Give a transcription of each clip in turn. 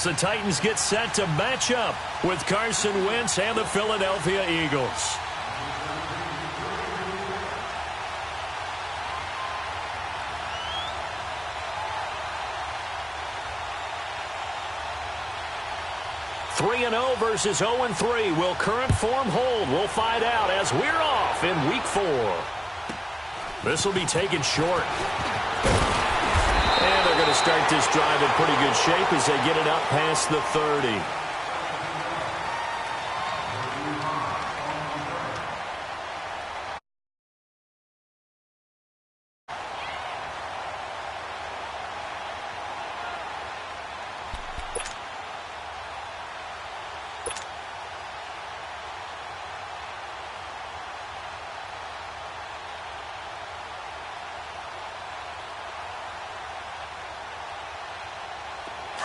as the Titans get set to match up with Carson Wentz and the Philadelphia Eagles. Three 3-0 versus 0-3. Will current form hold? We'll find out as we're off in Week 4. This will be taken short. And they're going to start this drive in pretty good shape as they get it up past the 30.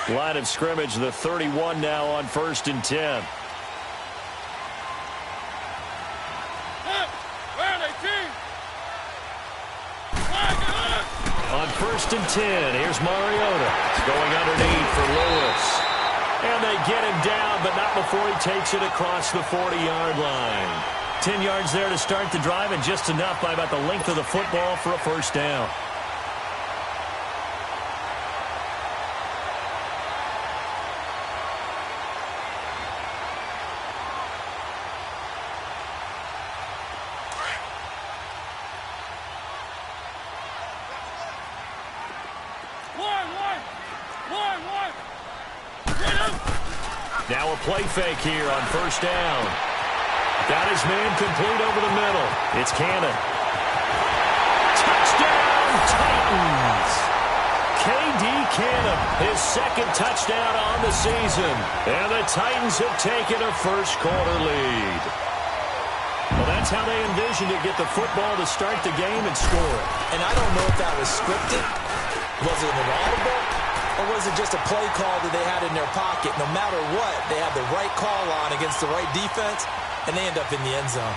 Line of scrimmage, the 31 now on 1st and 10. On 1st and 10, here's Mariota. It's going underneath for Lewis. And they get him down, but not before he takes it across the 40-yard line. 10 yards there to start the drive, and just enough by about the length of the football for a first down. Now a play fake here on 1st down. Got his man complete over the middle. It's Cannon. Touchdown, Titans! K.D. Cannon, his second touchdown on the season. And the Titans have taken a first-quarter lead. Well, that's how they envisioned it, get the football to start the game and score it. And I don't know if that was scripted. Was it an audible? Or was it just a play call that they had in their pocket? No matter what, they had the right call on against the right defense, and they end up in the end zone.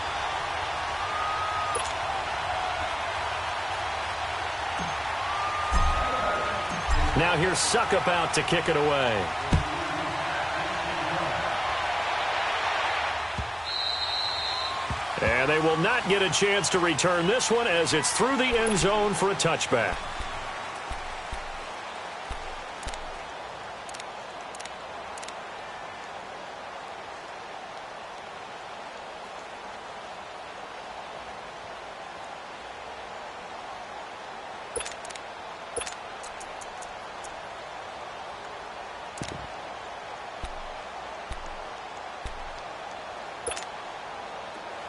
Now here's Suckup out to kick it away. And they will not get a chance to return this one as it's through the end zone for a touchback.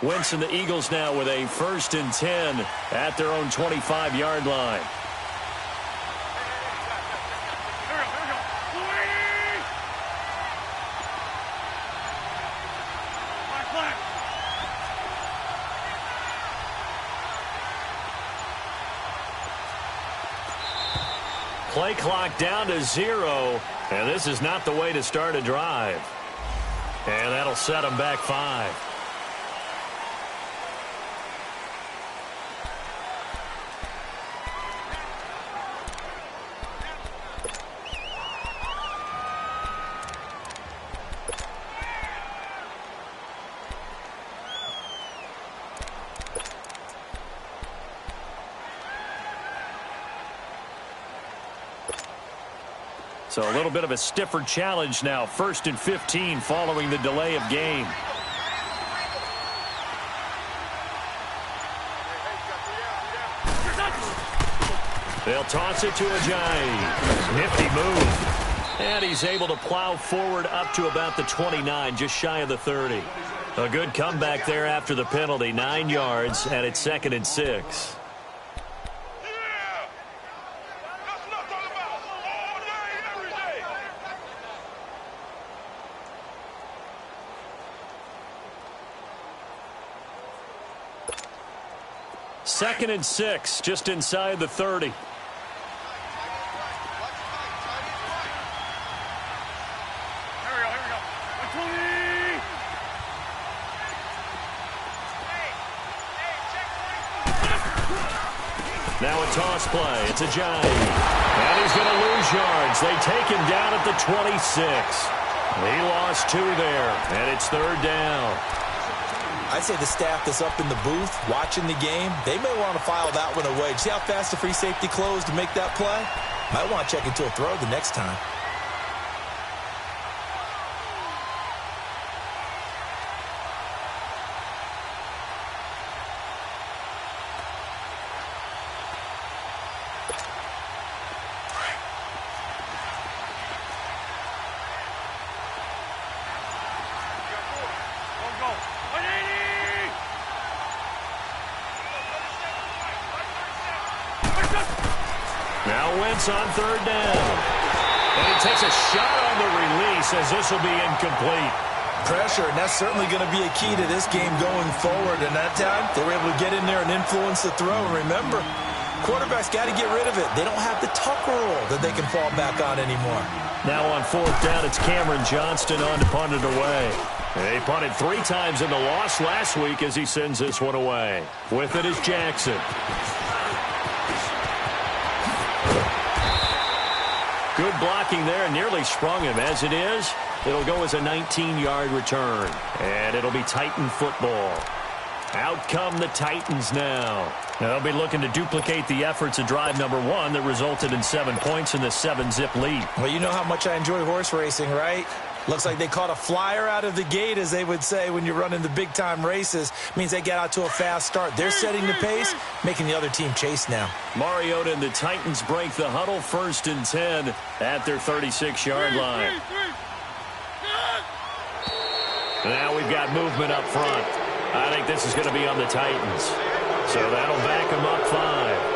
Wentz and the Eagles now with a 1st and 10 at their own 25-yard line. Play clock down to 0, and this is not the way to start a drive. And that'll set them back 5. So a little bit of a stiffer challenge now. 1st and 15 following the delay of game. They'll toss it to Ajayi. Nifty move. And he's able to plow forward up to about the 29, just shy of the 30. A good comeback there after the penalty. 9 yards, and it's 2nd and 6. Second and 6, just inside the 30. Here we go. Now a toss play. It's Ajayi. And he's going to lose yards. They take him down at the 26. He lost 2 there, and it's 3rd down. I'd say the staff that's up in the booth watching the game, they may want to file that one away. See how fast the free safety closed to make that play? Might want to check into a throw the next time. Now Wentz on 3rd down. And he takes a shot on the release as this will be incomplete. Pressure, and that's certainly going to be a key to this game going forward. And that time, they were able to get in there and influence the throw. Remember, quarterbacks got to get rid of it. They don't have the Tucker rule that they can fall back on anymore. Now on 4th down, it's Cameron Johnston on to punt it away. They punted 3 times in the loss last week as he sends this one away. With it is Jackson. Good blocking there, nearly sprung him. As it is, it'll go as a 19-yard return. And it'll be Titan football. Out come the Titans now. They'll be looking to duplicate the efforts of drive number 1 that resulted in 7 points in the 7-zip lead. Well, you know how much I enjoy horse racing, right? Looks like they caught a flyer out of the gate, as they would say when you're running the big-time races. Means they get out to a fast start. They're setting the pace, making the other team chase now. Mariota and the Titans break the huddle, 1st and 10 at their 36-yard line. Now we've got movement up front. I think this is going to be on the Titans. So that'll back them up 5.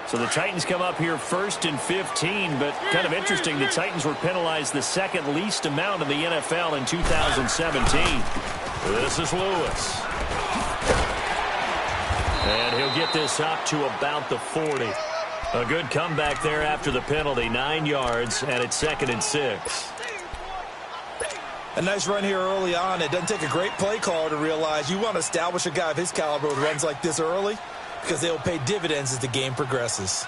So the Titans come up here 1st and 15, but kind of interesting, the Titans were penalized the 2nd least amount in the NFL in 2017. This is Lewis. And he'll get this up to about the 40. A good comeback there after the penalty, 9 yards, and it's 2nd and 6. A nice run here early on. It doesn't take a great play caller to realize you want to establish a guy of his caliber with runs like this early, because they'll pay dividends as the game progresses.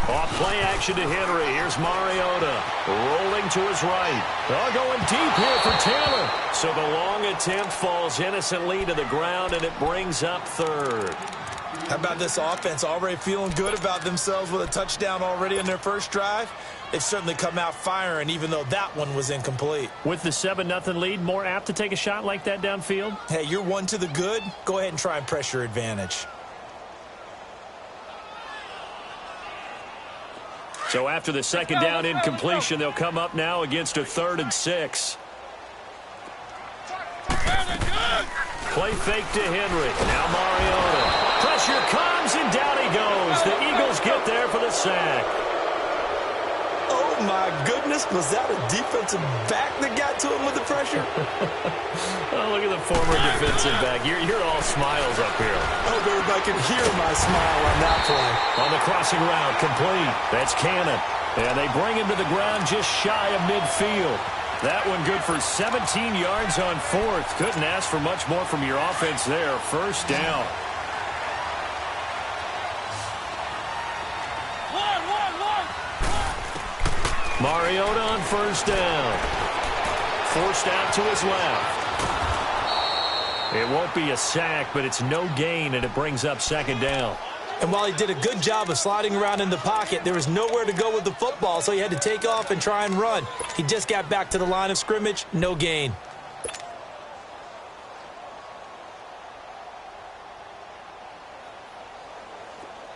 Off play action to Henry. Here's Mariota rolling to his right. Oh, going deep here for Taylor. So the long attempt falls innocently to the ground, and it brings up 3rd. How about this offense? Already feeling good about themselves with a touchdown already in their first drive. They've certainly come out firing, even though that one was incomplete. With the 7-0 lead, more apt to take a shot like that downfield? Hey, you're 1 to the good. Go ahead and try and press your advantage. So after the 2nd down incompletion, they'll come up now against a 3rd and 6. Play fake to Henry. Now Mariota. Pressure comes, and down he goes. The Eagles get there for the sack. Oh, my goodness. Was that a defensive back that got to him with the pressure? Oh, look at the former defensive back. You're all smiles up here. I hope everybody can hear my smile on that play. On the crossing route, complete. That's Cannon. And they bring him to the ground just shy of midfield. That one good for 17 yards on 4th. Couldn't ask for much more from your offense there. 1st down. Mariota on 1st down. Forced out to his left. It won't be a sack, but it's no gain, and it brings up 2nd down. And while he did a good job of sliding around in the pocket, there was nowhere to go with the football, so he had to take off and try and run. He just got back to the line of scrimmage, no gain.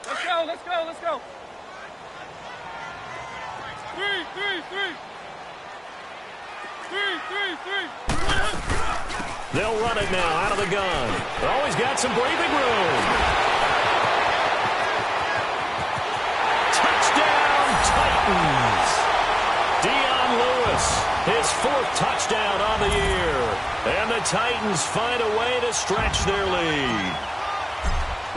Let's go, let's go, let's go. 3. They'll run it now out of the gun. Always got some breathing room. Touchdown, Titans. Dion Lewis, his 4th touchdown on the year. And the Titans find a way to stretch their lead.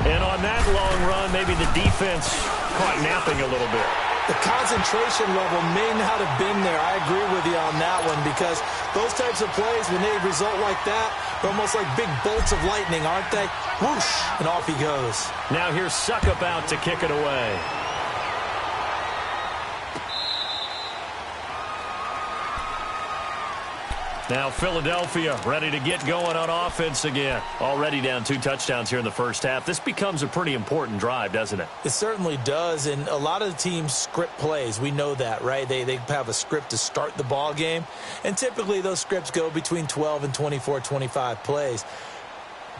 And on that long run, maybe the defense caught napping a little bit. The concentration level may not have been there. I agree with you on that one, because those types of plays, when they result like that, they're almost like big bolts of lightning, aren't they? Whoosh, and off he goes. Now here's Suckup out to kick it away. Now Philadelphia ready to get going on offense again. Already down 2 touchdowns here in the first half. This becomes a pretty important drive, doesn't it? It certainly does, and a lot of the teams script plays. We know that, right? They have a script to start the ball game, and typically those scripts go between 12 and 24, 25 plays.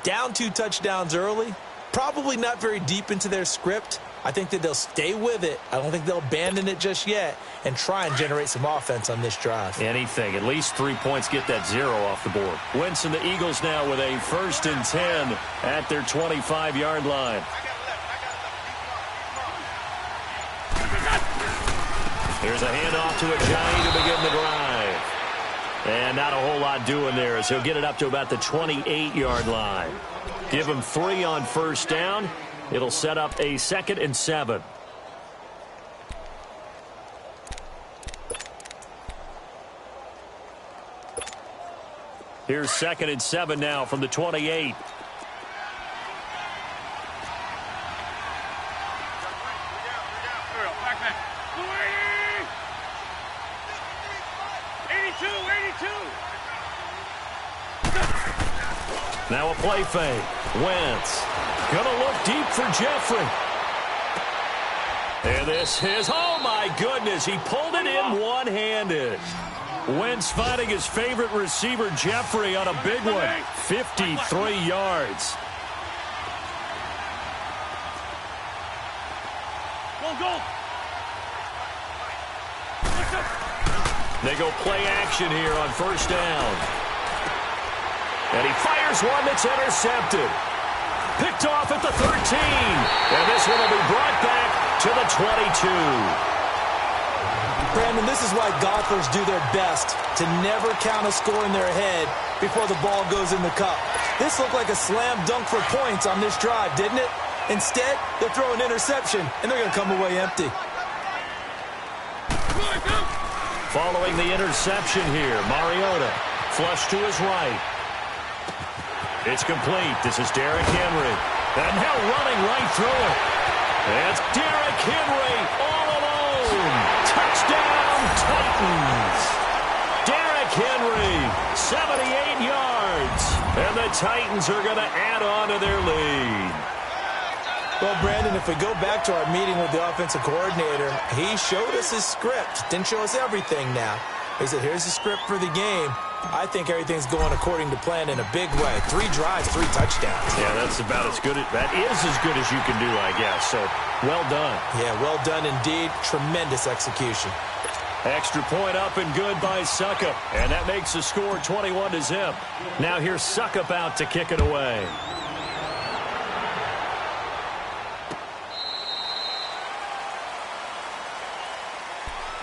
Down 2 touchdowns early, probably not very deep into their script. I think that they'll stay with it. I don't think they'll abandon it just yet and try and generate some offense on this drive. Anything. At least 3 points, get that 0 off the board. Wentz and the Eagles now with a 1st and 10 at their 25-yard line. Here's a handoff to Ajayi to begin the drive. And not a whole lot doing there as he'll get it up to about the 28-yard line. Give him 3 on 1st down. It'll set up a 2nd and 7. Here's 2nd and 7 now from the 28. Now a play fake. Wentz gonna look deep for Jeffrey. And this is, oh my goodness, he pulled it in one-handed. Wentz finding his favorite receiver, Jeffrey, on a big one. 53 yards. Go. They go play action here on 1st down. And he fires one that's intercepted. Picked off at the 13. And this one will be brought back to the 22. Brandon, this is why golfers do their best to never count a score in their head before the ball goes in the cup. This looked like a slam dunk for points on this drive, didn't it? Instead, they'll throw an interception, and they're going to come away empty. Following the interception here, Mariota flush to his right. It's complete. This is Derrick Henry. And now running right through it. It's Derrick Henry all alone. Touchdown, Titans. Derrick Henry, 78 yards. And the Titans are going to add on to their lead. Well, Brandon, if we go back to our meeting with the offensive coordinator, he showed us his script. Didn't show us everything now. He said, here's the script for the game. I think everything's going according to plan in a big way. 3 drives, 3 touchdowns. Yeah, that's about as good. That is as good as you can do, I guess. So, well done. Yeah, well done indeed. Tremendous execution. Extra point up and good by Suckup. And that makes the score 21-0. Now here's Suckup out to kick it away.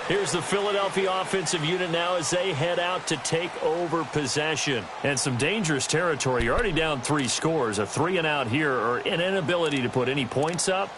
Here's the Philadelphia offensive unit now as they head out to take over possession. And some dangerous territory. You're already down 3 scores. A 3-and-out here or an inability to put any points up.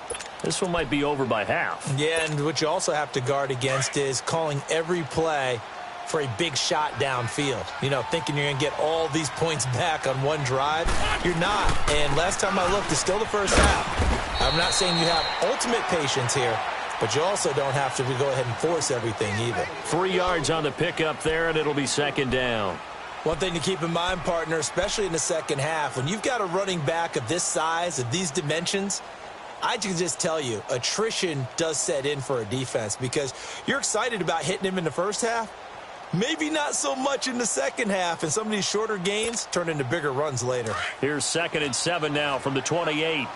This one might be over by half. Yeah, and what you also have to guard against is calling every play for a big shot downfield. You know, thinking you're going to get all these points back on one drive. You're not. And last time I looked, it's still the first half. I'm not saying you have ultimate patience here, but you also don't have to go ahead and force everything either. 3 yards on the pickup there, and it'll be 2nd down. One thing to keep in mind, partner, especially in the second half, when you've got a running back of this size, of these dimensions, I can just tell you, attrition does set in for a defense because you're excited about hitting him in the first half. Maybe not so much in the second half, and some of these shorter gains turn into bigger runs later. Here's 2nd and 7 now from the 28.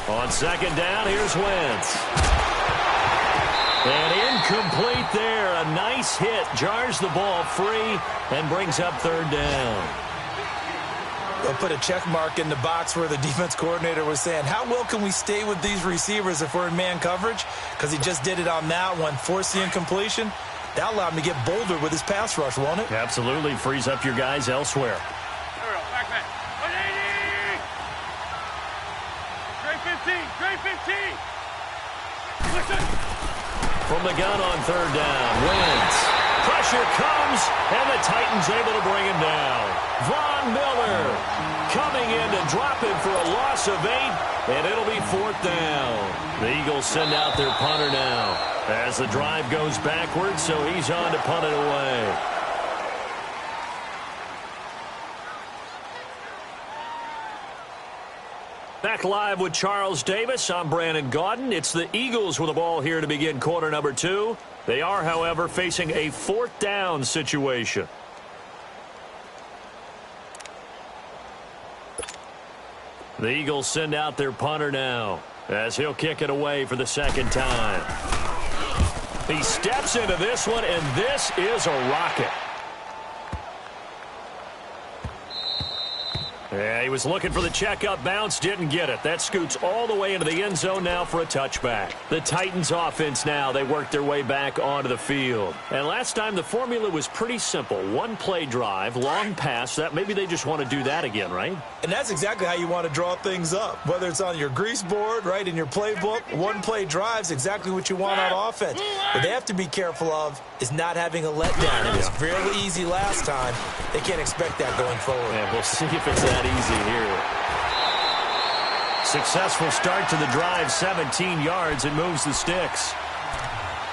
On 2nd down, here's Wentz. And incomplete there. A nice hit. Jars the ball free and brings up 3rd down. They'll put a check mark in the box where the defense coordinator was saying, how well can we stay with these receivers if we're in man coverage? Because he just did it on that one, forced the incompletion. That allowed him to get bolder with his pass rush, won't it? Absolutely. Frees up your guys elsewhere. Back. 180. Straight 15. Straight 15. Listen. From the gun on third down. Wentz. Pressure comes, and the Titans able to bring him down. Von Miller coming in to drop him for a loss of 8, and it'll be fourth down. The Eagles send out their punter now as the drive goes backwards, so he's on to punt it away. Back live with Charles Davis. I'm Brandon Gaudin. It's the Eagles with the ball here to begin quarter number 2. They are, however, facing a fourth down situation. The Eagles send out their punter now as he'll kick it away for the second time. He steps into this one, and this is a rocket. Yeah, he was looking for the checkup bounce, didn't get it. That scoots all the way into the end zone now for a touchback. The Titans offense now, they work their way back onto the field. And last time the formula was pretty simple. One play drive, long pass. That maybe they just want to do that again, right? And that's exactly how you want to draw things up. Whether it's on your grease board, right, in your playbook, one play drive's exactly what you want on offense. What they have to be careful of is not having a letdown. It was fairly easy last time. They can't expect that going forward. Yeah, we'll see if it's that easy here. Successful start to the drive, 17 yards, and moves the sticks.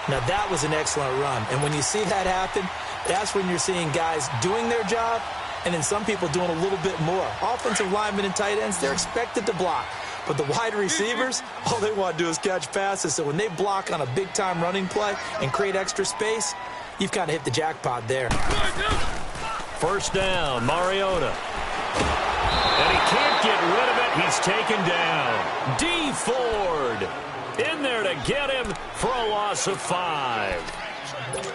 Now that was an excellent run, and when you see that happen, that's when you're seeing guys doing their job and then some people doing a little bit more. Offensive linemen and tight ends, they're expected to block. But the wide receivers, all they want to do is catch passes. So when they block on a big-time running play and create extra space, you've kind of hit the jackpot there. First down, Mariota. And he can't get rid of it. He's taken down. D. Ford in there to get him for a loss of 5.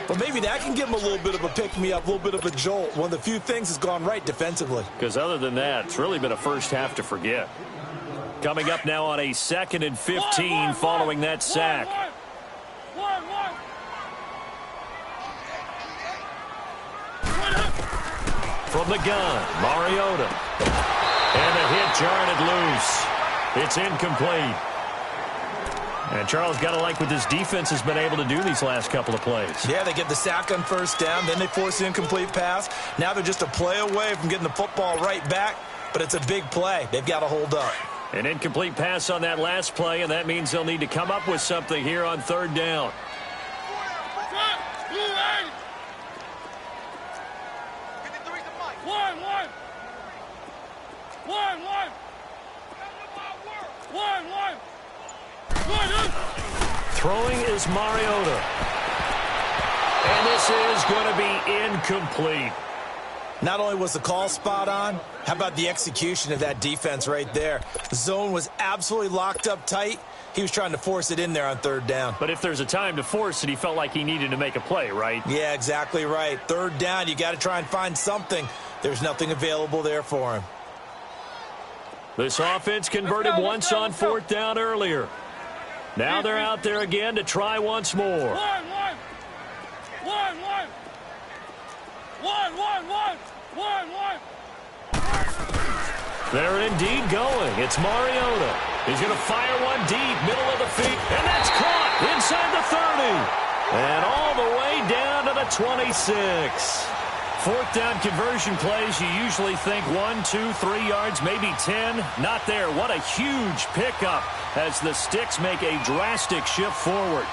Well, maybe that can give him a little bit of a pick-me-up, a little bit of a jolt. One of the few things has gone right defensively. Because other than that, it's really been a first half to forget. Coming up now on a 2nd and 15 following that sack. From the gun, Mariota. And the hit jarred loose. It's incomplete. And Charles, got to like what this defense has been able to do these last couple of plays. Yeah, they get the sack on first down, then they force the incomplete pass. Now they're just a play away from getting the football right back, but it's a big play. They've got to hold up. An incomplete pass on that last play, and that means they'll need to come up with something here on third down. Throwing is Mariota. And this is going to be incomplete. Not only was the call spot on, how about the execution of that defense right there? The zone was absolutely locked up tight. He was trying to force it in there on third down. But if there's a time to force it, he felt like he needed to make a play, right? Yeah, exactly right. Third down, you got to try and find something. There's nothing available there for him. This offense converted once on fourth down earlier. Now they're out there again to try once more. They're indeed going. It's Mariota. He's going to fire one deep, middle of the feet, and that's caught inside the 30. And all the way down to the 26. Fourth down conversion plays, you usually think 1, 2, 3 yards, maybe 10. Not there. What a huge pickup as the Sticks make a drastic shift forward.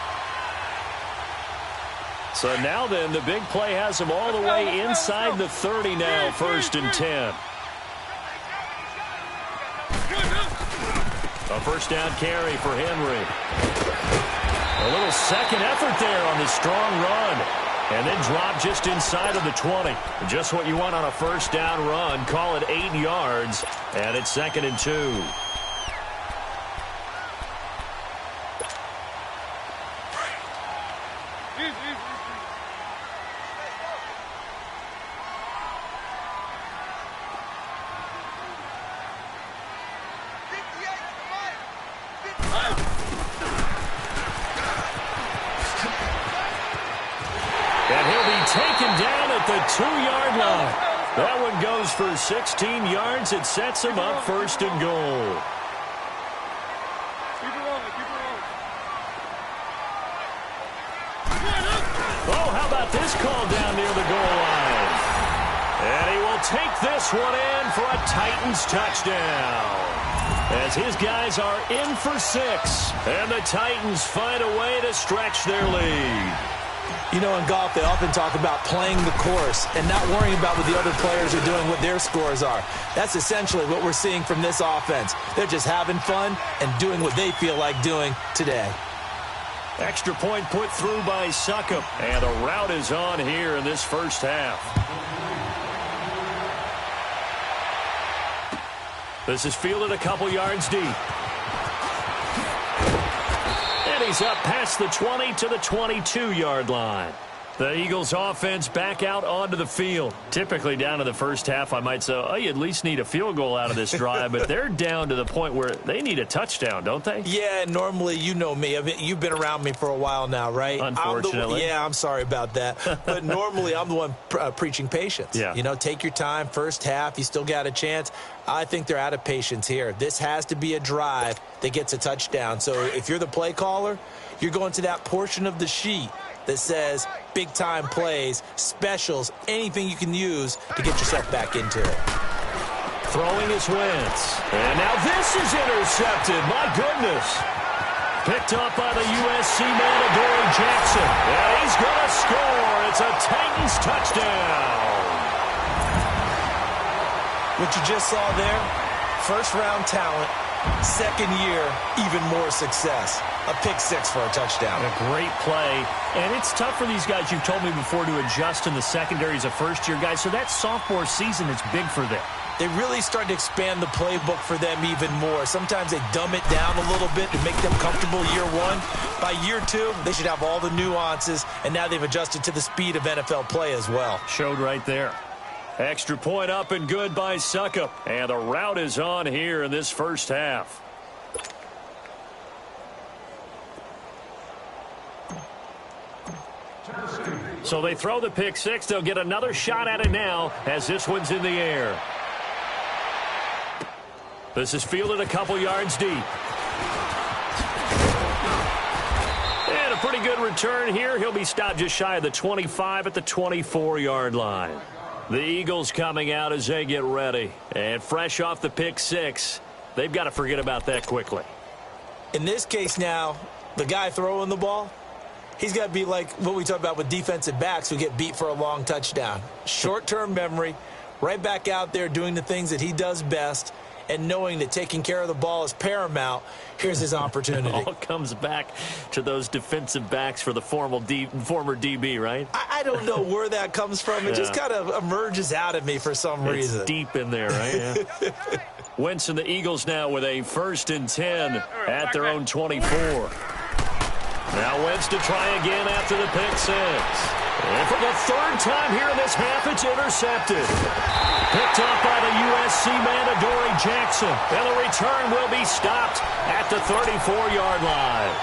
So now then, the big play has them all the way inside the 30 now, 1st and 10. A first down carry for Henry. A little second effort there on the strong run. And then drop just inside of the 20. Just what you want on a first down run. Call it 8 yards. And it's 2nd and 2. at the 2-yard line. That one goes for 16 yards. It sets him up first and goal. Oh, how about this call down near the goal line? And he will take this one in for a Titans touchdown. As his guys are in for 6. And the Titans find a way to stretch their lead. You know, in golf, they often talk about playing the course and not worrying about what the other players are doing, what their scores are. That's essentially what we're seeing from this offense. They're just having fun and doing what they feel like doing today. Extra point put through by Succop. And a rout is on here in this first half. This is fielded a couple yards deep. And he's up past the 20 to the 22-yard line. The Eagles offense back out onto the field. Typically down to the first half, I might say, oh, you at least need a field goal out of this drive. But they're down to the point where they need a touchdown, don't they? Yeah, normally, you know me. I mean, you've been around me for a while now, right? Unfortunately. I'm sorry about that. But normally, I'm the one preaching patience. Yeah. You know, take your time. First half, you still got a chance. I think they're out of patience here. This has to be a drive that gets a touchdown. So if you're the play caller, you're going to that portion of the sheet that says big-time plays, specials, anything you can use to get yourself back into it. Throwing is Wentz. And now this is intercepted. My goodness. Picked up by the USC man, Adoree Jackson. And he's going to score. It's a Titans touchdown. What you just saw there, first-round talent, second year, even more success. A pick 6 for a touchdown. A great play. And it's tough for these guys, you've told me before, to adjust in the secondary as a first-year guy. So that sophomore season is big for them. They really start to expand the playbook for them even more. Sometimes they dumb it down a little bit to make them comfortable year one. By year 2, they should have all the nuances, and now they've adjusted to the speed of NFL play as well. Showed right there. Extra point up and good by Succop. And the rout is on here in this first half. So they throw the pick 6. They'll get another shot at it now as this one's in the air. This is fielded a couple yards deep. And a pretty good return here. He'll be stopped just shy of the 25 at the 24-yard line. The Eagles coming out as they get ready. And fresh off the pick 6, they've got to forget about that quickly. In this case now, the guy throwing the ball, he's got to be like what we talk about with defensive backs who get beat for a long touchdown. Short-term memory, right back out there doing the things that he does best, and knowing that taking care of the ball is paramount. Here's his opportunity. It all comes back to those defensive backs for the former DB, right? I don't know where that comes from. It just kind of emerges out of me for some reason. It's deep in there, right? Yeah. Wentz and the Eagles now with a 1st and 10 at their own 24. Now Wentz to try again after the pick 6. And for the 3rd time here in this half, it's intercepted. Picked up by the USC man, Adoree Jackson. And the return will be stopped at the 34-yard line.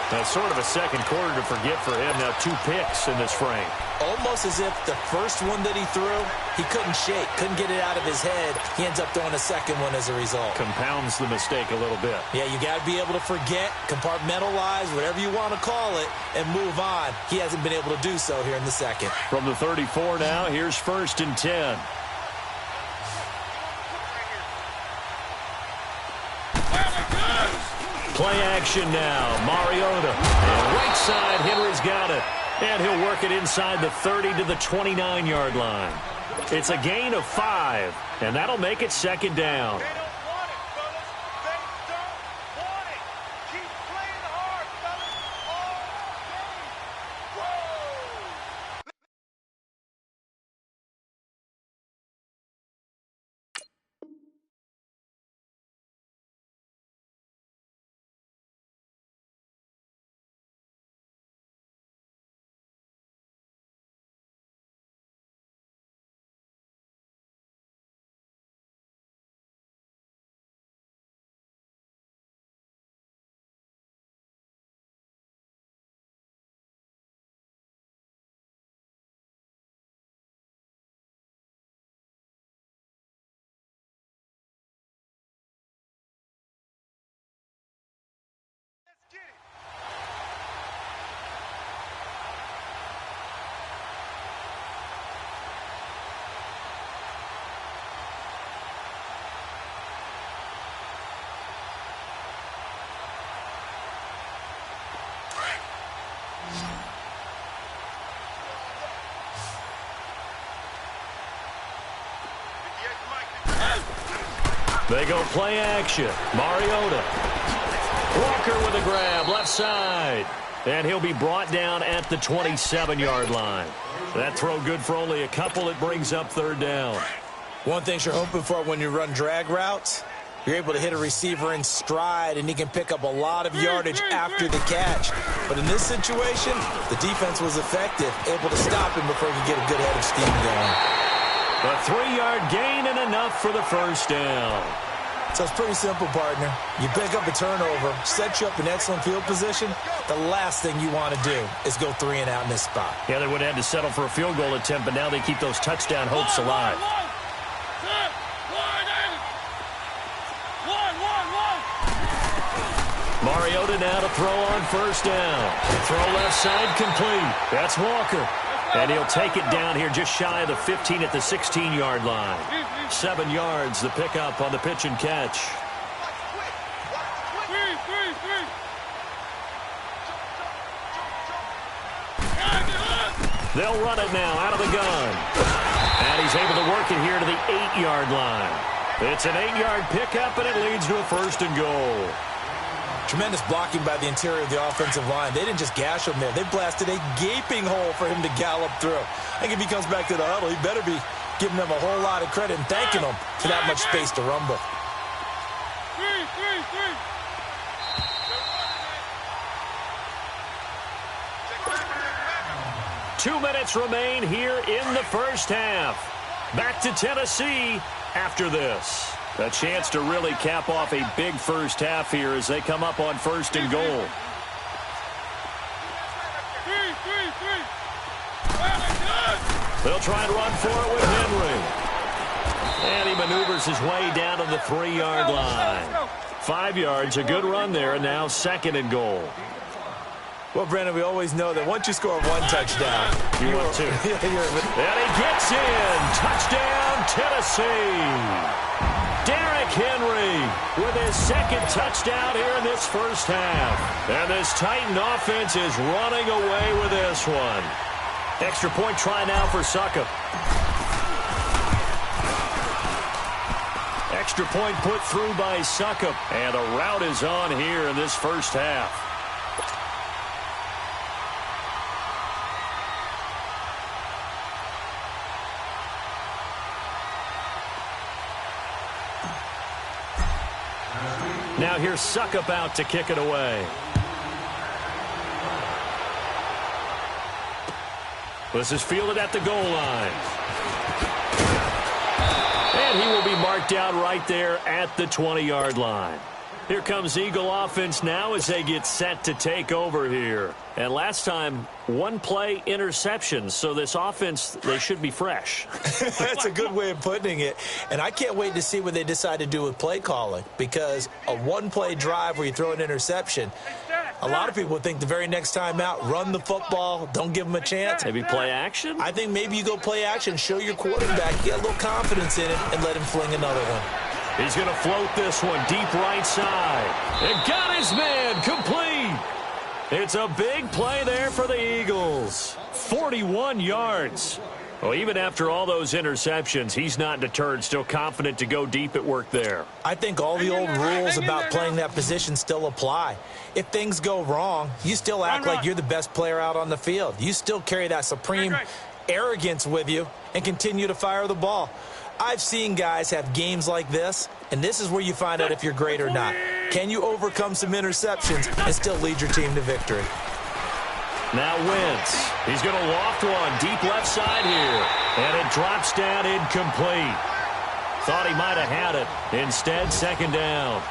That's sort of a second quarter to forget for him. Now 2 picks in this frame. Almost as if the first one that he threw, he couldn't shake, couldn't get it out of his head. He ends up throwing a second one as a result. Compounds the mistake a little bit. Yeah, you got to be able to forget, compartmentalize, whatever you want to call it, and move on. He hasn't been able to do so here in the second. From the 34 now, here's 1st and 10. Play action now. Mariota. And right side, Henry's got it. And he'll work it inside the 30 to the 29-yard line. It's a gain of 5, and that'll make it 2nd down. They go play action. Mariota. Walker with a grab, left side. And he'll be brought down at the 27-yard line. That throw good for only a couple. It brings up third down. One thing you're hoping for when you run drag routes, you're able to hit a receiver in stride, and he can pick up a lot of yardage after the catch. But in this situation, the defense was effective, able to stop him before he could get a good head of steam going. A 3-yard gain and enough for the first down. So it's pretty simple, partner. You pick up a turnover, set you up in excellent field position. The last thing you want to do is go 3 and out in this spot. Yeah, they would have had to settle for a field goal attempt, but now they keep those touchdown hopes alive. Mariota now to throw on first down. Throw left side complete. That's Walker. And he'll take it down here just shy of the 15 at the 16-yard line. 7 yards, the pickup on the pitch and catch. They'll run it now out of the gun. And he's able to work it here to the 8-yard line. It's an 8-yard pickup, and it leads to a first and goal. Tremendous blocking by the interior of the offensive line. They didn't just gash him there. They blasted a gaping hole for him to gallop through. I think if he comes back to the huddle, he better be giving them a whole lot of credit and thanking them for that much space to rumble. 2 minutes remain here in the first half. Back to Tennessee after this. A chance to really cap off a big first half here as they come up on first and goal. They'll try and run for it with Henry. And he maneuvers his way down to the 3-yard line. 5 yards, a good run there, and now second and goal. Well, Brandon, we always know that once you score 1 touchdown, you want 2. And he gets in. Touchdown, Tennessee. Derrick Henry with his second touchdown here in this first half. And this Titan offense is running away with this one. Extra point try now for Succop. Extra point put through by Succop. And the route is on here in this first half. Now here's Succop out to kick it away. This is fielded at the goal line. And he will be marked out right there at the 20-yard line. Here comes Eagle offense now as they get set to take over here. And last time, 1 play interception. So this offense, they should be fresh. That's a good way of putting it. And I can't wait to see what they decide to do with play calling. Because a 1-play drive where you throw an interception, a lot of people think the very next time out, run the football, don't give them a chance. Maybe play action? I think maybe you go play action, show your quarterback, get a little confidence in it, and let him fling another one. He's going to float this one deep right side. And got his man complete. It's a big play there for the Eagles. 41 yards. Well, even after all those interceptions, he's not deterred, still confident to go deep at work there. I think all the old rules about playing that position still apply. If things go wrong, you still act like you're the best player out on the field. You still carry that supreme arrogance with you and continue to fire the ball. I've seen guys have games like this, and this is where you find out if you're great or not. Can you overcome some interceptions and still lead your team to victory? Now Wentz. He's going to loft one deep left side here. And it drops down incomplete. Thought he might have had it. Instead, second down.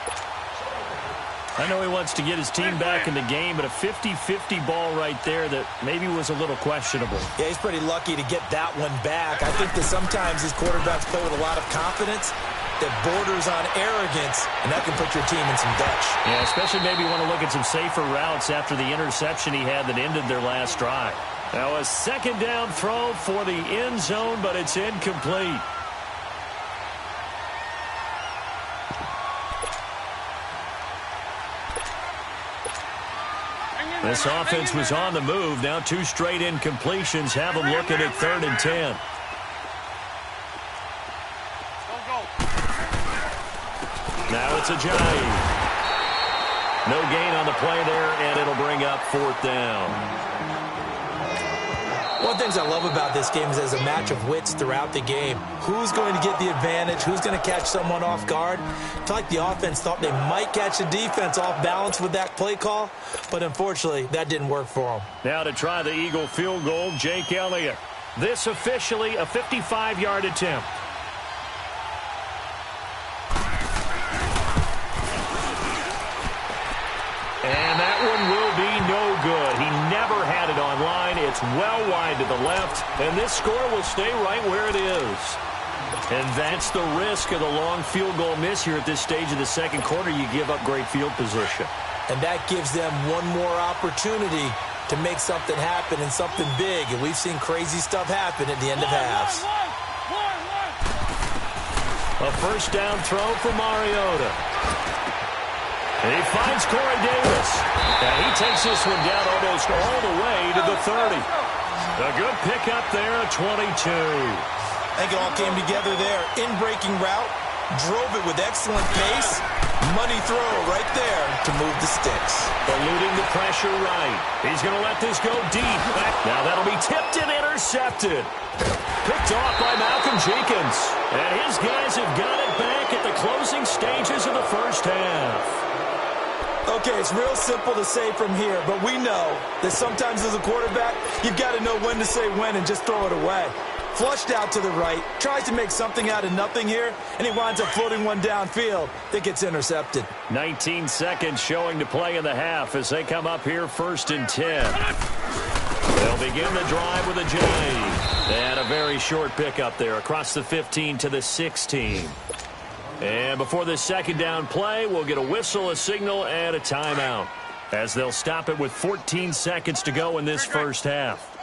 I know he wants to get his team back in the game, but a 50-50 ball right there that maybe was a little questionable. Yeah, he's pretty lucky to get that one back. I think that sometimes these quarterbacks play with a lot of confidence that borders on arrogance, and that can put your team in some Dutch. Yeah, especially maybe want to look at some safer routes after the interception he had that ended their last drive. Now a second down throw for the end zone, but it's incomplete. This offense was on the move. Now 2 straight incompletions have them looking at 3rd and 10. Now it's a Ajayi. No gain on the play there, and it'll bring up 4th down. One of the things I love about this game is there's a match of wits throughout the game. Who's going to get the advantage? Who's going to catch someone off guard? I feel like the offense thought they might catch the defense off balance with that play call, but unfortunately, that didn't work for them. Now to try the Eagle field goal, Jake Elliott. This officially a 55-yard attempt. And that one will be no good. He never had it on line. It's well wide to the left, and this score will stay right where it is. And that's the risk of the long field goal miss here at this stage of the second quarter. You give up great field position. And that gives them one more opportunity to make something happen and something big. And we've seen crazy stuff happen at the end of halves. A first down throw for Mariota. And he finds Corey Davis. And he takes this one down almost all the way to the 30. A good pickup there at 22. I think it all came together there. In-breaking route, drove it with excellent pace. Money throw right there to move the sticks. Eluding the pressure right. He's going to let this go deep. Now that'll be tipped and intercepted. Picked off by Malcolm Jenkins. And his guys have got it back at the closing stages of the first half. Okay, it's real simple to say from here, but we know that sometimes as a quarterback, you've got to know when to say when and just throw it away. Flushed out to the right, tries to make something out of nothing here, and he winds up floating one downfield that gets intercepted. 19 seconds showing to play in the half as they come up here 1st and 10. They'll begin the drive with a J. And a very short pickup there across the 15 to the 16. And before this second down play, we'll get a whistle, a signal, and a timeout as they'll stop it with 14 seconds to go in this first half.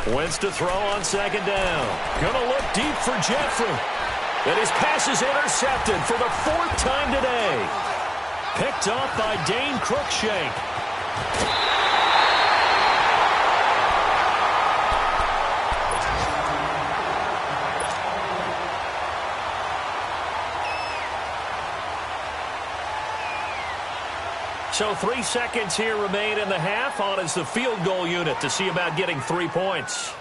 Wentz to throw on second down. Gonna look deep for Jeffrey. And his pass is intercepted for the 4th time today. Picked off by Dane Cruikshank. So 3 seconds here remain in the half. On is the field goal unit to see about getting 3 points.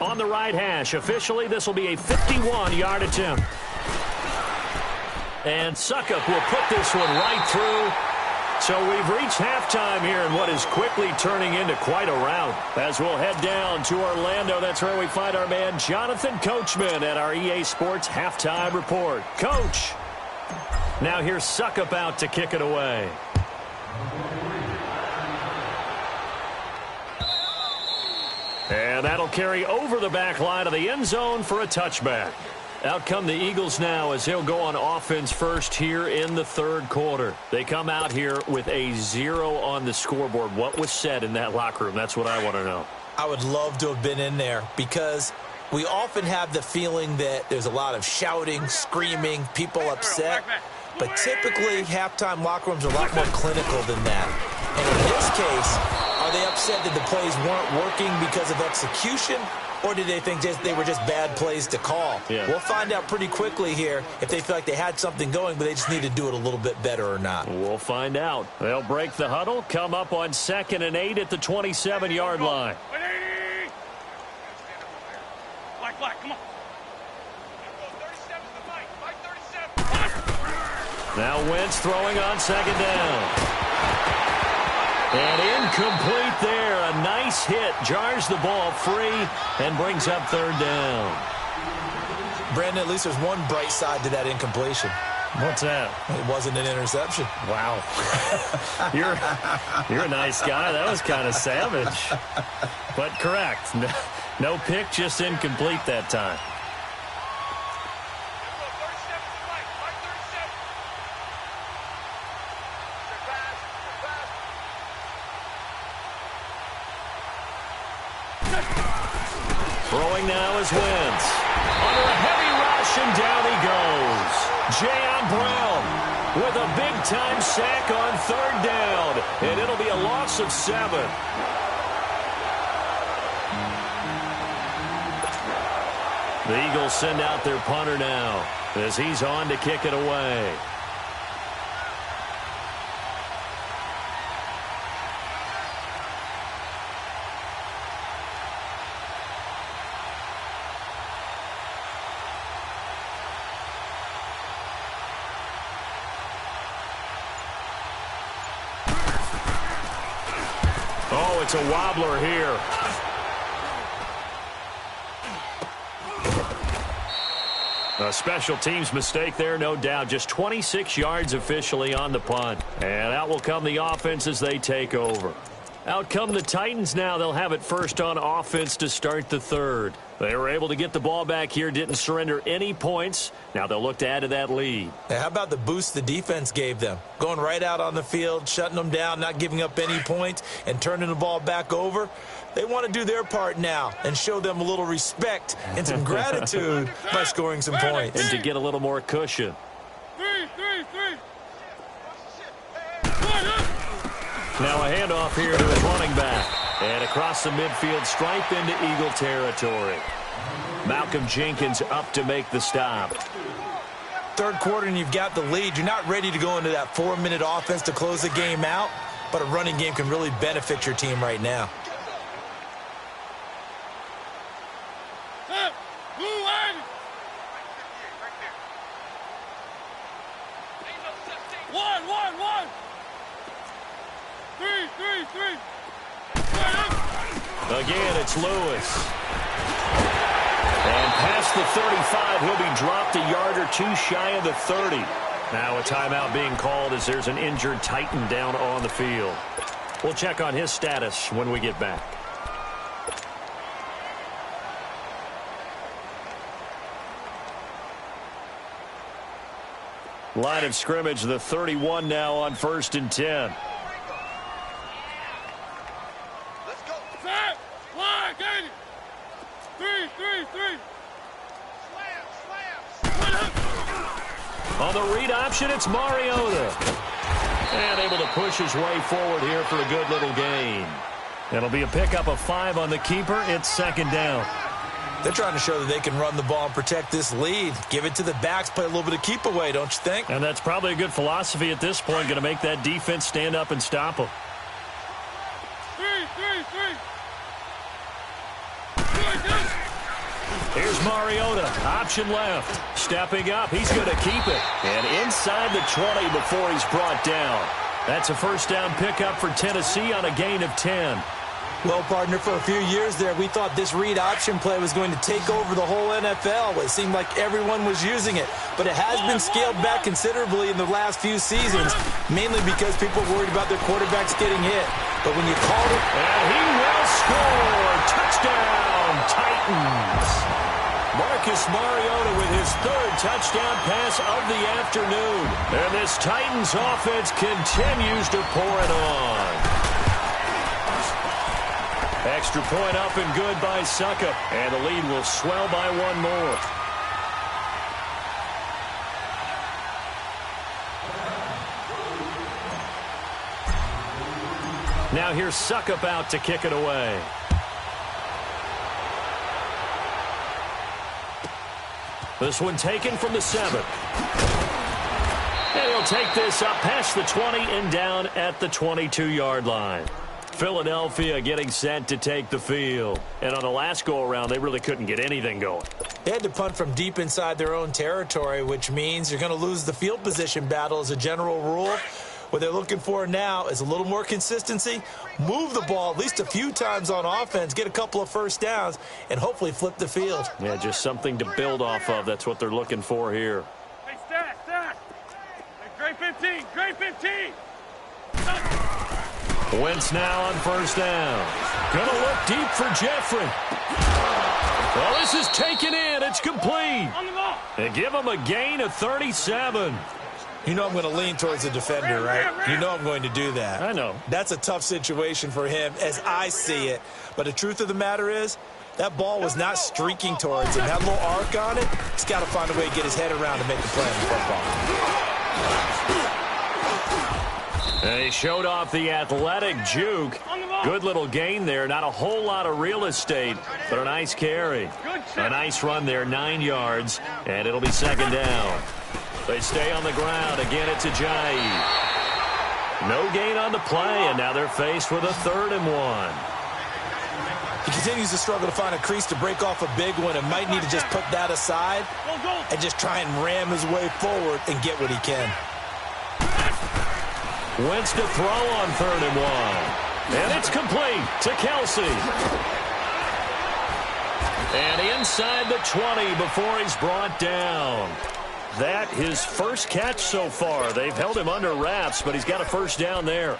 On the right hash, officially, this will be a 51-yard attempt. And Suckup will put this one right through. So we've reached halftime here in what is quickly turning into quite a rout. As we'll head down to Orlando, that's where we find our man Jonathan Coachman at our EA Sports Halftime Report. Coach, now here's Suckup out to kick it away. And that'll carry over the back line of the end zone for a touchback. Out come the Eagles now as they'll go on offense first here in the third quarter. They come out here with a 0 on the scoreboard. What was said in that locker room? That's what I want to know. I would love to have been in there because we often have the feeling that there's a lot of shouting, screaming, people upset. But typically, halftime locker rooms are a lot more clinical than that. And in this case, are they upset that the plays weren't working because of execution? Or did they think they were just bad plays to call? Yeah. We'll find out pretty quickly here if they feel like they had something going, but they just need to do it a little bit better or not. We'll find out. They'll break the huddle, come up on 2nd and 8 at the 27-yard line. Black, come on. Now Wentz throwing on second down. And incomplete there. A nice hit. Jars the ball free and brings up 3rd down. Brandon, at least there's one bright side to that incompletion. What's that? It wasn't an interception. Wow. You're a nice guy. That was kind of savage. But correct. No pick, just incomplete that time. Throwing now is Wentz. Under a heavy rush, and down he goes. Jayon Brown with a big-time sack on 3rd down. And it'll be a loss of 7. The Eagles send out their punter now as he's on to kick it away. Oh, it's a wobbler here. A special teams mistake there, no doubt. Just 26 yards officially on the punt. And out will come the offense as they take over. Out come the Titans now. They'll have it first on offense to start the third. They were able to get the ball back here, didn't surrender any points. Now they'll look to add to that lead. How about the boost the defense gave them? Going right out on the field, shutting them down, not giving up any points, and turning the ball back over. They want to do their part now and show them a little respect and some gratitude by scoring some points. And to get a little more cushion. Now a handoff here to his running back. And across the midfield stripe into Eagle territory. Malcolm Jenkins up to make the stop. Third quarter and you've got the lead. You're not ready to go into that 4-minute offense to close the game out, but a running game can really benefit your team right now. Again, it's Lewis. And past the 35, he'll be dropped a yard or two shy of the 30. Now a timeout being called as there's an injured Titan down on the field. We'll check on his status when we get back. Line of scrimmage, the 31 now on 1st and 10. On the read option, it's Mariota. And able to push his way forward here for a good little gain. It'll be a pickup of 5 on the keeper. It's 2nd down. They're trying to show that they can run the ball and protect this lead. Give it to the backs, play a little bit of keep away, don't you think? And that's probably a good philosophy at this point. Going to make that defense stand up and stop them. Here's Mariota, option left. Stepping up, he's going to keep it. And inside the 20 before he's brought down. That's a first down pickup for Tennessee on a gain of 10. Well, partner, for a few years there, we thought this read option play was going to take over the whole NFL. It seemed like everyone was using it. But it has been scaled back considerably in the last few seasons, mainly because people worried about their quarterbacks getting hit. But when you called it... And he will score! Touchdown, Titans! Marcus Mariota with his 3rd touchdown pass of the afternoon. And this Titans offense continues to pour it on. Extra point up and good by Suckup. And the lead will swell by 1 more. Now here's Suckup out to kick it away. This one taken from the 7. And he'll take this up past the 20 and down at the 22-yard line. Philadelphia getting set to take the field. And on the last go-around, they really couldn't get anything going. They had to punt from deep inside their own territory, which means you're going to lose the field position battle as a general rule. What they're looking for now is a little more consistency, move the ball at least a few times on offense, get a couple of first downs, and hopefully flip the field. Yeah, just something to build off of. That's what they're looking for here. Hey, stat. Hey, great 15, great 15. Wentz now on 1st down. Gonna look deep for Jeffrey. Well, this is taken in. It's complete. On the ball. They give him a gain of 37. You know I'm going to lean towards the defender, right? You know I'm going to do that. I know. That's a tough situation for him as I see it. But the truth of the matter is, that ball was not streaking towards him. Had a little arc on it. He's got to find a way to get his head around to make the play on the football. They showed off the athletic juke. On the ball. Good little gain there. Not a whole lot of real estate, but a nice carry. A nice run there, 9 yards, and it'll be second down. They stay on the ground. Again, it's Ajayi. No gain on the play, and now they're faced with a 3rd and 1. He continues to struggle to find a crease to break off a big one and might need to just put that aside and just try and ram his way forward and get what he can. Wentz to throw on 3rd and 1. And it's complete to Kelsey. And inside the 20 before he's brought down. That his first catch so far. They've held him under wraps, but he's got a first down there.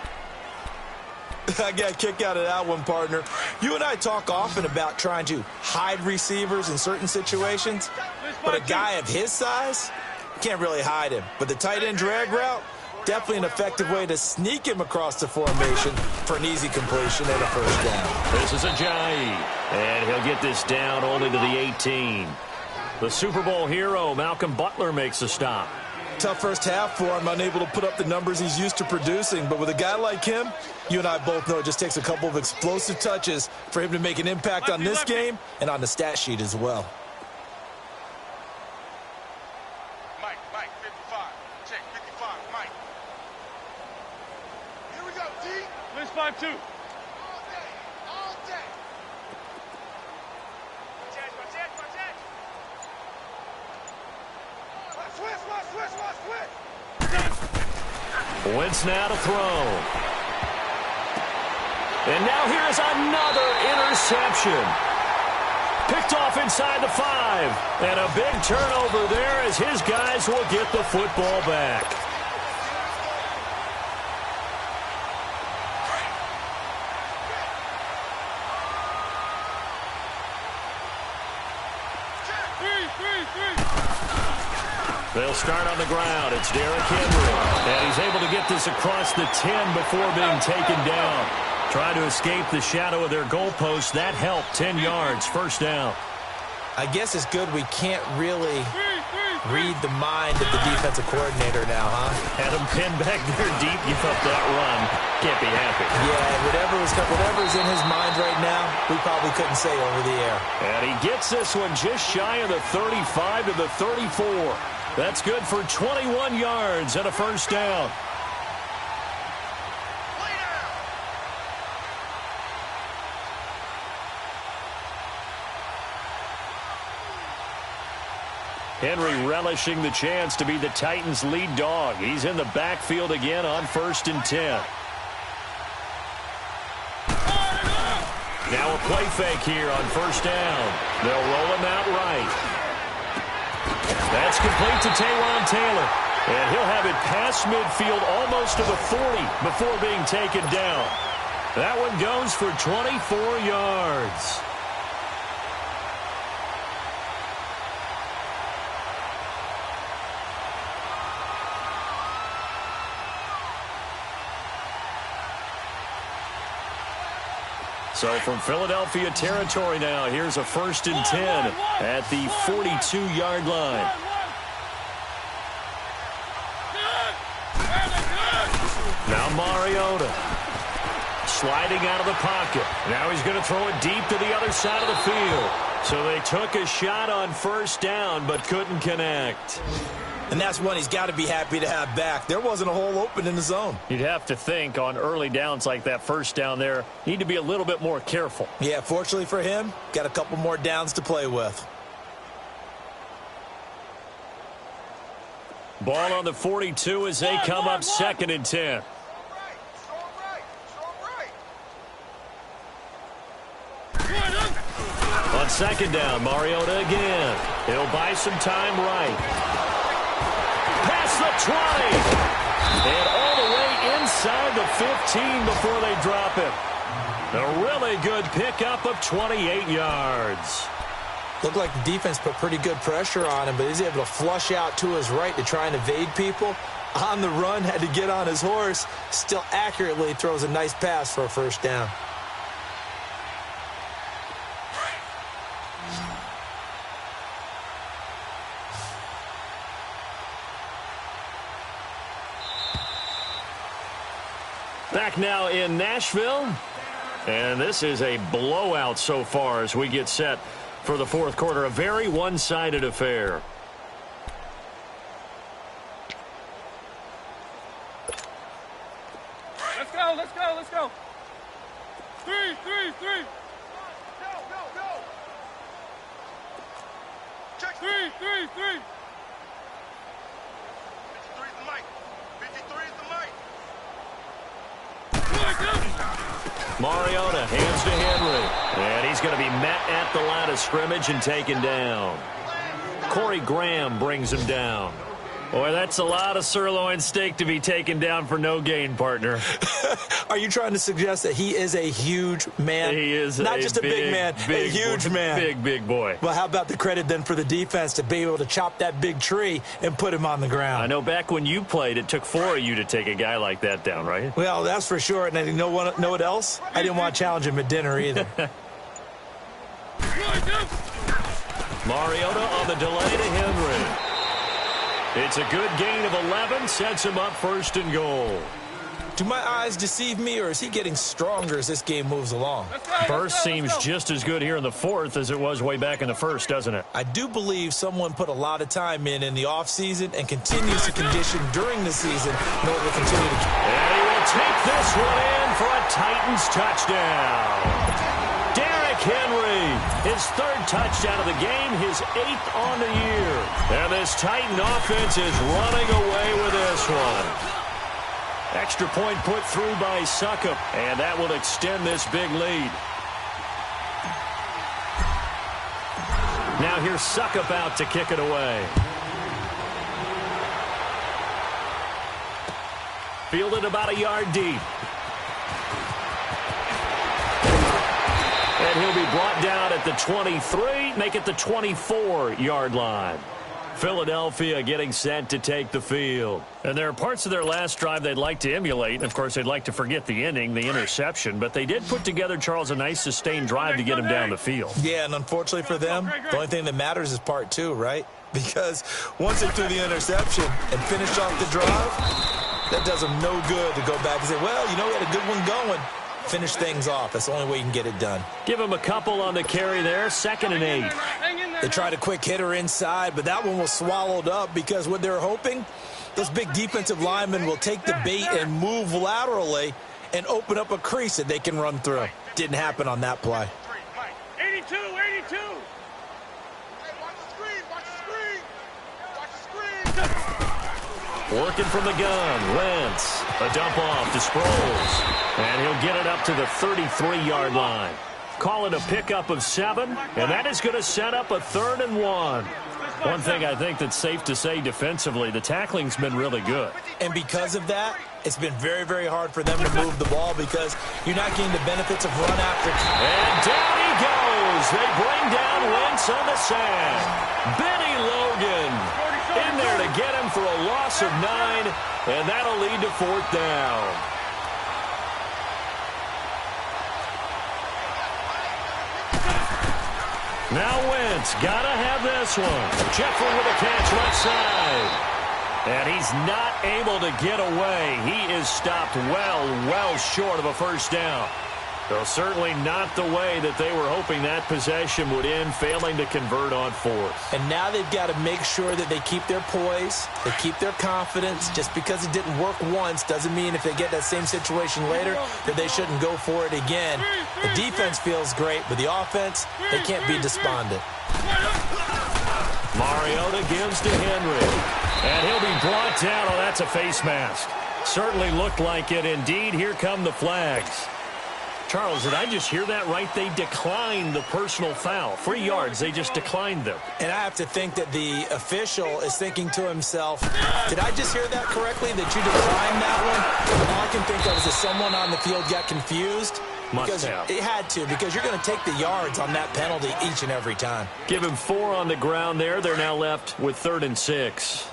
I got a kick out of that one, partner. You and I talk often about trying to hide receivers in certain situations, but a guy of his size, can't really hide him. But the tight end drag route, definitely an effective way to sneak him across the formation for an easy completion and a first down. This is Ajayi, and he'll get this down only to the 18. The Super Bowl hero, Malcolm Butler, makes a stop. Tough first half for him, unable to put up the numbers he's used to producing. But with a guy like him, you and I both know it just takes a couple of explosive touches for him to make an impact on this game and on the stat sheet as well. Mike, 55. Check, 55, Mike. Here we go, D. Blitz 5-2. All day, all day. Switch. Wentz now to throw. And now here's another interception. Picked off inside the 5. And a big turnover there as his guys will get the football back. They'll start on the ground. It's Derrick Henry. And he's able to get this across the 10 before being taken down. Trying to escape the shadow of their goalpost. That helped. 10 yards. First down. I guess it's good we can't really read the mind of the defensive coordinator now, huh? Had him pinned back there deep. Give up that run. Can't be happy. Yeah, whatever's in his mind right now, we probably couldn't say over the air. And he gets this one just shy of the 35 to the 34. That's good for 21 yards and a first down. Henry relishing the chance to be the Titans' lead dog. He's in the backfield again on 1st and 10. Now a play fake here on first down. They'll roll him out right. That's complete to Taywan Taylor. And he'll have it past midfield almost to the 40 before being taken down. That one goes for 24 yards. So from Philadelphia territory now, here's a 1st and 10 at the 42-yard line. Now Mariota sliding out of the pocket. Now he's going to throw it deep to the other side of the field. So they took a shot on first down but couldn't connect. And that's one he's got to be happy to have back. There wasn't a hole open in the zone. You'd have to think on early downs like that first down there, need to be a little bit more careful. Yeah, fortunately for him, got a couple more downs to play with. Ball on the 42 as they come up 2nd and 10. On 2nd down, Mariota again. He'll buy some time right. Past the 20. And all the way inside the 15 before they drop it. A really good pickup of 28 yards. Looked like the defense put pretty good pressure on him, but he's able to flush out to his right to try and evade people. On the run, had to get on his horse. Still accurately throws a nice pass for a first down. Back now in Nashville. And this is a blowout so far as we get set for the fourth quarter. A very one-sided affair. Let's go, let's go, let's go. Three. Go. Check. Three. 53 is the mic. 53 is the mic. Mariota hands to Henry. And he's going to be met at the line of scrimmage and taken down. Corey Graham brings him down. Boy, that's a lot of sirloin steak to be taken down for no gain, partner. Are you trying to suggest that he is a huge man? He is not just a big man, a huge man. Big boy. Well, how about the credit then for the defense to be able to chop that big tree and put him on the ground? I know back when you played, it took 4 of you to take a guy like that down, right? Well, that's for sure. And you know what else? I didn't want to challenge him at dinner either. Mariota on the delay to Henry. It's a good gain of 11, sets him up first and goal. Do my eyes deceive me, or is he getting stronger as this game moves along? Burst seems just as good here in the fourth as it was way back in the first, doesn't it? I do believe someone put a lot of time in the offseason and continues to condition during the season in order to continue to... And he will take this one in for a Titans touchdown. Henry, his third touchdown of the game, his 8th on the year. And this Titan offense is running away with this one. Extra point put through by Succop, and that will extend this big lead. Now here's Succop out to kick it away. Fielded about a yard deep. And he'll be brought down at the 23, make it the 24-yard line. Philadelphia getting set to take the field. And there are parts of their last drive they'd like to emulate. Of course, they'd like to forget the ending, the interception. But they did put together, Charles, a nice sustained drive to get him down the field. Yeah, and unfortunately for them, the only thing that matters is part 2, right? Because once they threw the interception and finished off the drive, that does them no good to go back and say, well, you know, we had a good one going. Finish things off. That's the only way you can get it done. Give him a couple on the carry there. 2nd and 8. They tried a quick hitter inside, but that one was swallowed up because what they're hoping, this big defensive lineman will take the bait and move laterally and open up a crease that they can run through. Didn't happen on that play. 82. Working from the gun, Wentz. A dump off to Sproles. And he'll get it up to the 33-yard line. Call it a pickup of 7, and that is going to set up a 3rd and 1. One thing I think that's safe to say defensively, the tackling's been really good. And because of that, it's been very, very hard for them to move the ball because you're not getting the benefits of run after. And down he goes. They bring down Wentz on the sack. Benny Logan in there to get him for a loss of 9, and that'll lead to 4th down. Now Wentz, gotta have this one. Jeffrey with a catch left side. And he's not able to get away. He is stopped well short of a first down. Though certainly not the way that they were hoping that possession would end, failing to convert on 4th. And now they've got to make sure that they keep their poise, they keep their confidence. Just because it didn't work once doesn't mean if they get that same situation later that they shouldn't go for it again. The defense feels great, but the offense, they can't be despondent. Mariota gives to Henry. And he'll be brought down. Oh, that's a face mask. Certainly looked like it. Indeed, here come the flags. Charles, did I just hear that right? They declined the personal foul. 3 yards, they just declined them. And I have to think that the official is thinking to himself, did I just hear that correctly, that you declined that one? All I can think of is that someone on the field got confused. Must have. It had to, because you're going to take the yards on that penalty each and every time. Give him 4 on the ground there. They're now left with 3rd and 6.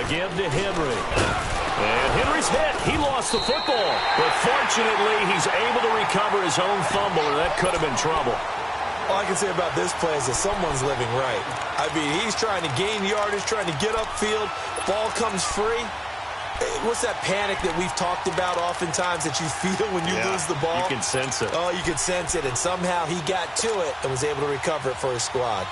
Again to Henry. And Henry's hit. He lost the football. But fortunately, he's able to recover his own fumble, or that could have been trouble. All I can say about this play is that someone's living right. I mean, he's trying to gain yardage, trying to get upfield. Ball comes free. What's that panic that we've talked about oftentimes that you feel when you lose the ball? You can sense it. Oh, you can sense it. And somehow he got to it and was able to recover it for his squad.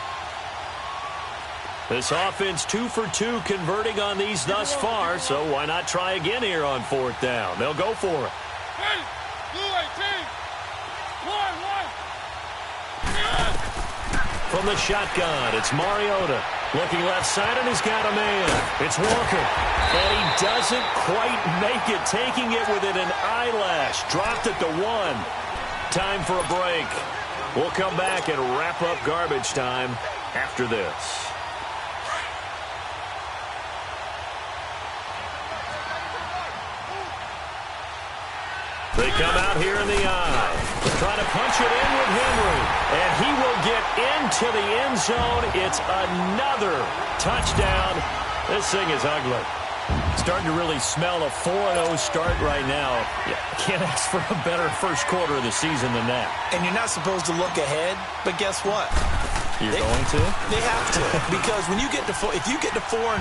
This offense 2 for 2 converting on these thus far, so why not try again here on 4th down? They'll go for it. Hey, blue 18. One. From the shotgun, it's Mariota. Looking left side, and he's got a man. It's Walker. And he doesn't quite make it, taking it within an eyelash. Dropped it to 1. Time for a break. We'll come back and wrap up garbage time after this. They come out here in the eye. Trying to punch it in with Henry. And he will get into the end zone. It's another touchdown. This thing is ugly. Starting to really smell a 4-0 start right now. Can't ask for a better first quarter of the season than that. And you're not supposed to look ahead, but guess what? You're going to? They have to. Because when you get to if you get to 4-0,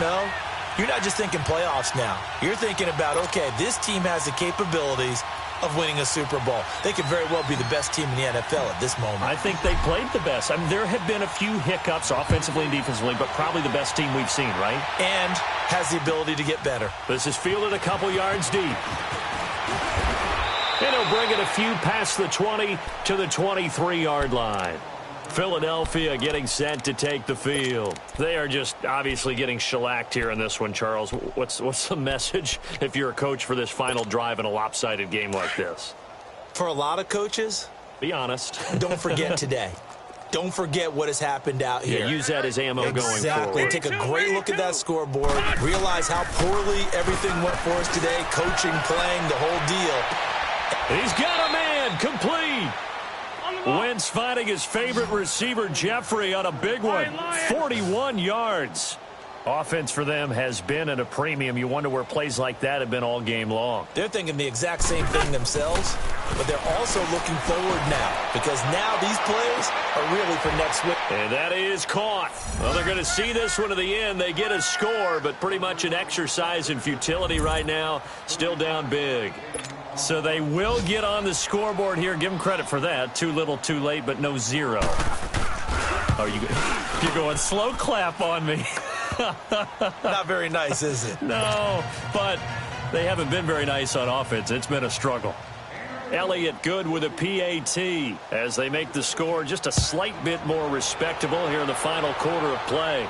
you're not just thinking playoffs now. You're thinking about, okay, this team has the capabilities of winning a Super Bowl. They could very well be the best team in the NFL at this moment. I think they played the best. I mean, there have been a few hiccups offensively and defensively, but probably the best team we've seen, right? And has the ability to get better. This is fielded a couple yards deep. And he'll bring it a few past the 20 to the 23-yard line. Philadelphia getting set to take the field. They are just obviously getting shellacked here in this one, Charles. What's the message if you're a coach for this final drive in a lopsided game like this? For a lot of coaches, be honest. Don't forget today. Don't forget what has happened out here. Yeah, use that as ammo going forward. Exactly. Take a great look at that scoreboard. Realize how poorly everything went for us today. Coaching, playing, the whole deal. He's got a man. Complete. Wentz finding his favorite receiver, Jeffrey, on a big one. 41 yards. Offense for them has been at a premium. You wonder where plays like that have been all game long. They're thinking the exact same thing themselves, but they're also looking forward now because now these plays are really for next week. And that is caught. Well, they're going to see this one to the end. They get a score, but pretty much an exercise in futility right now. Still down big. So they will get on the scoreboard here. Give them credit for that. Too little, too late, but no zero. Oh, you're going slow clap on me. Not very nice, is it? No, but they haven't been very nice on offense. It's been a struggle. Elliott good with a PAT as they make the score just a slight bit more respectable here in the final quarter of play.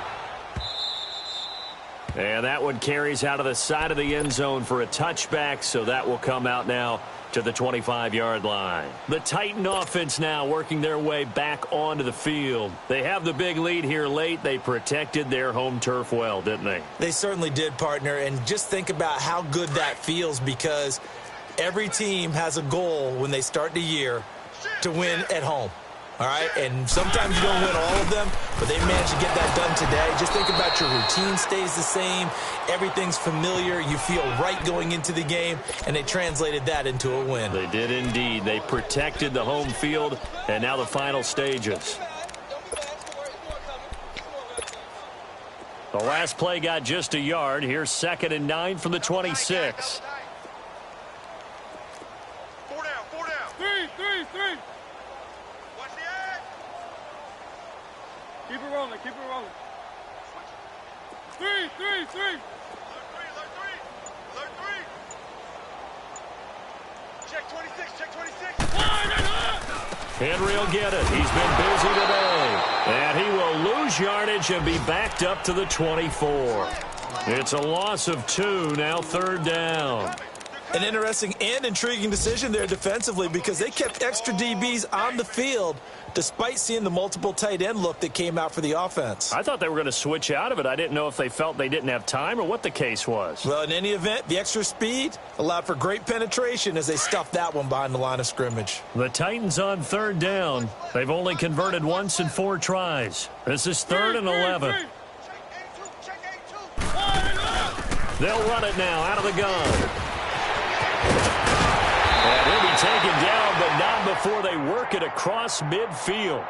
And that one carries out of the side of the end zone for a touchback, so that will come out now to the 25-yard line. The Titan offense now working their way back onto the field. They have the big lead here late. They protected their home turf well, didn't they? They certainly did, partner, and just think about how good that feels because every team has a goal when they start the year to win at home. All right, and sometimes you don't win all of them, but they managed to get that done today. Just think about your routine stays the same. Everything's familiar. You feel right going into the game, and they translated that into a win. They did indeed. They protected the home field, and now the final stages. The last play got just a yard. Here's 2nd and 9 from the 26. 4 down. 3. Keep it rolling. 3. Alert 3. Check 26. Henry will get it. He's been busy today. And he will lose yardage and be backed up to the 24. It's a loss of 2, now 3rd down. An interesting and intriguing decision there defensively because they kept extra DBs on the field despite seeing the multiple tight end look that came out for the offense. I thought they were going to switch out of it. I didn't know if they felt they didn't have time or what the case was. Well, in any event, the extra speed allowed for great penetration as they stuffed that one behind the line of scrimmage. The Titans on 3rd down. They've only converted once in 4 tries. This is 3rd and 11. Check A2. They'll run it now out of the gun. And he'll be taken down, but not before they work it across midfield.